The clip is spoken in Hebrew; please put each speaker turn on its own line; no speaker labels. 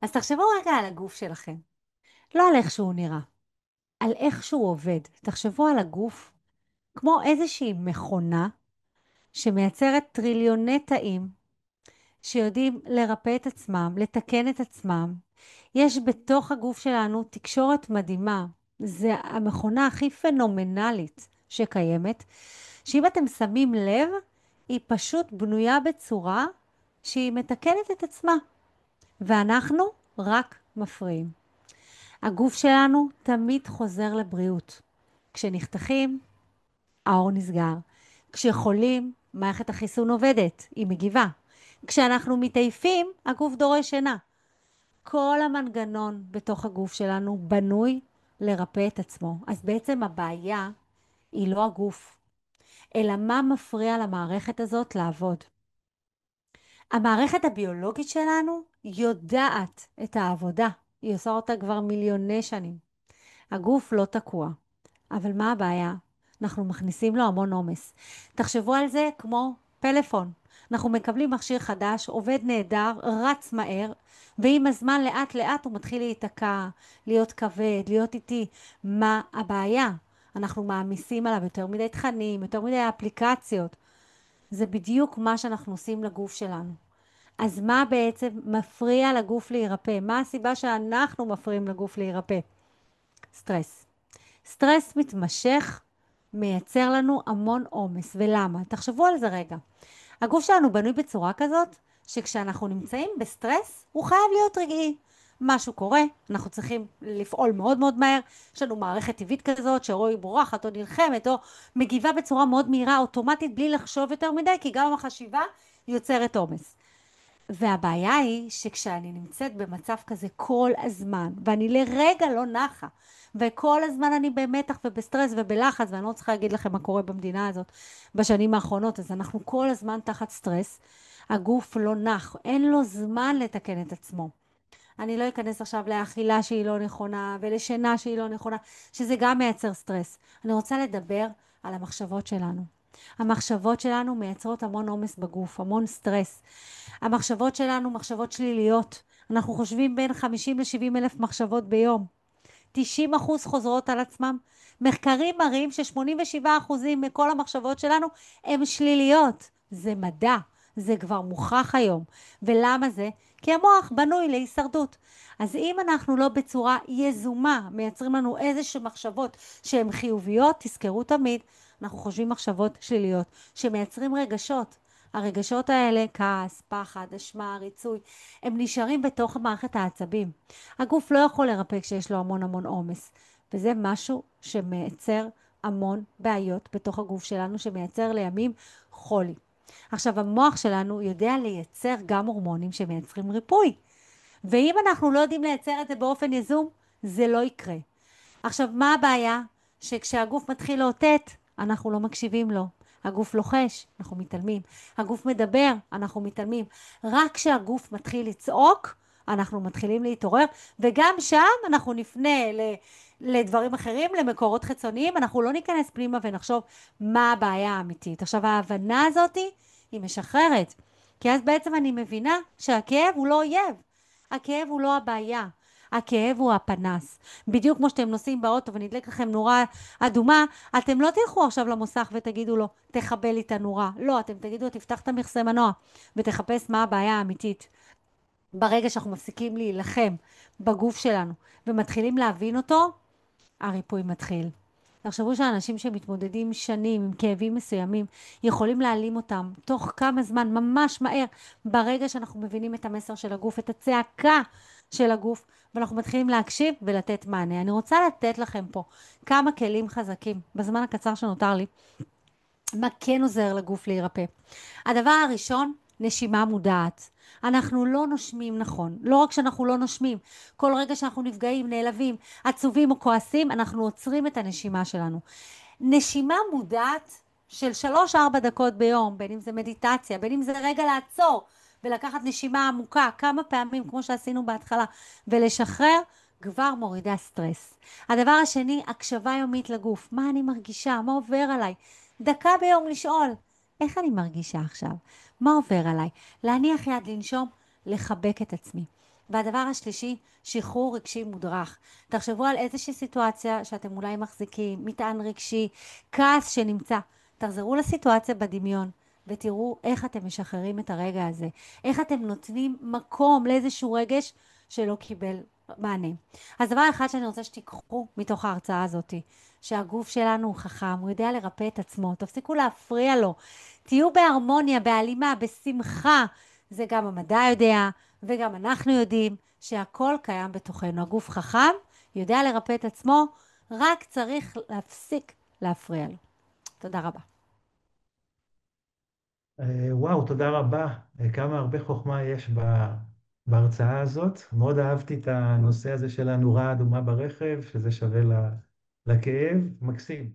אז תחשבו רגע על הגוף שלכם. לא על איך שהוא נראה, על איך שהוא עובד. תחשבו על הגוף כמו איזושהי מכונה שמייצרת טריליוני תאים שיודעים לרפא את עצמם, לתקן את עצמם. יש בתוך הגוף שלנו תקשורת מדהימה. זה המכונה הכי פנומנלית שקיימת, שאם אתם שמים לב, היא פשוט בנויה בצורה שהיא מתקנת את עצמה, ואנחנו רק מפריעים. הגוף שלנו תמיד חוזר לבריאות. כשנחתכים, העור נסגר. כשחולים, מערכת החיסון עובדת, היא מגיבה. כשאנחנו מתעייפים, הגוף דורש שינה. כל המנגנון בתוך הגוף שלנו בנוי לרפא את עצמו. אז בעצם הבעיה היא לא הגוף, אלא מה מפריע למערכת הזאת לעבוד. המערכת הביולוגית שלנו יודעת את העבודה. היא עושה אותה כבר מיליוני שנים. הגוף לא תקוע. אבל מה הבעיה? אנחנו מכניסים לו המון עומס. תחשבו על זה כמו פלאפון. אנחנו מקבלים מכשיר חדש, עובד נהדר, רץ מהר, ועם הזמן לאט לאט הוא מתחיל להיתקע, להיות כבד, להיות איטי. מה הבעיה? אנחנו מעמיסים עליו יותר מדי תכנים, יותר מדי אפליקציות. זה בדיוק מה שאנחנו עושים לגוף שלנו. אז מה בעצם מפריע לגוף להירפא? מה הסיבה שאנחנו מפריעים לגוף להירפא? סטרס. סטרס מתמשך מייצר לנו המון עומס. ולמה? תחשבו על זה רגע. הגוף שלנו בנוי בצורה כזאת, שכשאנחנו נמצאים בסטרס, הוא חייב להיות רגעי. משהו קורה, אנחנו צריכים לפעול מאוד מאוד מהר, יש לנו מערכת טבעית כזאת, שרואי בורחת או נלחמת, או מגיבה בצורה מאוד מהירה, אוטומטית, בלי לחשוב יותר מדי, כי גם החשיבה יוצרת עומס. והבעיה היא שכשאני נמצאת במצב כזה כל הזמן, ואני לרגע לא נחה, וכל הזמן אני במתח ובסטרס ובלחץ, ואני לא צריכה להגיד לכם מה קורה במדינה הזאת בשנים האחרונות, אז אנחנו כל הזמן תחת סטרס, הגוף לא נח, אין לו זמן לתקן את עצמו. אני לא אכנס עכשיו לאכילה שהיא לא נכונה, ולשינה שהיא לא נכונה, שזה גם מייצר סטרס. אני רוצה לדבר על המחשבות שלנו. המחשבות שלנו מייצרות המון עומס בגוף, המון סטרס. המחשבות שלנו מחשבות שליליות. אנחנו חושבים בין 50 ל-70 אלף מחשבות ביום. 90% חוזרות על עצמם. מחקרים מראים ש87% מכל המחשבות שלנו הן שליליות. זה מדע, זה כבר מוכח היום. ולמה זה? כי המוח בנוי להישרדות. אז אם אנחנו לא בצורה יזומה מייצרים לנו איזושהי מחשבות שהן חיוביות, תזכרו תמיד, אנחנו חושבים מחשבות שליליות שמייצרים רגשות. הרגשות האלה, כעס, פחד, אשמה, ריצוי, הם נשארים בתוך מערכת העצבים. הגוף לא יכול לרפא כשיש לו המון המון עומס, וזה משהו שמייצר המון בעיות בתוך הגוף שלנו, שמייצר לימים חולי. עכשיו, המוח שלנו יודע לייצר גם הורמונים שמייצרים ריפוי, ואם אנחנו לא יודעים לייצר את זה באופן יזום, זה לא יקרה. עכשיו, מה הבעיה? שכשהגוף מתחיל לאותת, אנחנו לא מקשיבים לו. הגוף לוחש, אנחנו מתעלמים. הגוף מדבר, אנחנו מתעלמים. רק כשהגוף מתחיל לצעוק, אנחנו מתחילים להתעורר, וגם שם אנחנו נפנה לדברים אחרים, למקורות חיצוניים, אנחנו לא ניכנס פנימה ונחשוב מה הבעיה האמיתית. עכשיו, ההבנה הזאת היא משחררת, כי אז בעצם אני מבינה שהכאב הוא לא אויב. הכאב הוא לא הבעיה. הכאב הוא הפנס. בדיוק כמו שאתם נוסעים באוטו ונדלק לכם נורה אדומה, אתם לא תלכו עכשיו למוסך ותגידו לו, תחבל לי את הנורה. לא, אתם תגידו, תפתח את המכסה מנוע ותחפש מה הבעיה האמיתית. ברגע שאנחנו מפסיקים להילחם בגוף שלנו ומתחילים להבין אותו, הריפוי מתחיל. תחשבו שאנשים שמתמודדים שנים עם כאבים מסוימים, יכולים להעלים אותם תוך כמה זמן, ממש מהר, ברגע שאנחנו מבינים את המסר של הגוף, את הצעקה של הגוף, ואנחנו מתחילים להקשיב ולתת מענה. אני רוצה לתת לכם פה כמה כלים חזקים, בזמן הקצר שנותר לי, מה כן עוזר לגוף להירפא. הדבר הראשון, נשימה מודעת. אנחנו לא נושמים נכון. לא רק שאנחנו לא נושמים, כל רגע שאנחנו נפגעים, נעלבים, עצובים או כועסים, אנחנו עוצרים את הנשימה שלנו. נשימה מודעת של 3-4 דקות ביום, בין אם זה מדיטציה, בין אם זה רגע לעצור ולקחת נשימה עמוקה כמה פעמים כמו שעשינו בהתחלה ולשחרר, כבר מורידה סטרס. הדבר השני, הקשבה יומית לגוף. מה אני מרגישה? מה עובר עליי? דקה ביום לשאול, איך אני מרגישה עכשיו? מה עובר עליי? להניח יד, לנשום, לחבק את עצמי. והדבר השלישי, שחרור רגשי מודרך. תחשבו על איזושהי סיטואציה שאתם אולי מחזיקים, מטען רגשי, כעס שנמצא. תחזרו לסיטואציה בדמיון ותראו איך אתם משחררים את הרגע הזה. איך אתם נותנים מקום לאיזשהו רגש שלא קיבל מענה. אז דבר אחד שאני רוצה שתיקחו מתוך ההרצאה הזאת, שהגוף שלנו הוא חכם, הוא יודע לרפא את עצמו, תפסיקו להפריע לו. תהיו בהרמוניה, בהלימה, בשמחה. זה גם המדע יודע, וגם אנחנו יודעים שהכל קיים בתוכנו. הגוף חכם, יודע לרפא את עצמו, רק צריך להפסיק להפריע לו. תודה רבה.
וואו, תודה רבה. כמה הרבה חוכמה יש בהרצאה הזאת. מאוד אהבתי את הנושא הזה של הנורה האדומה ברכב, שזה שווה לכאב. מקסים.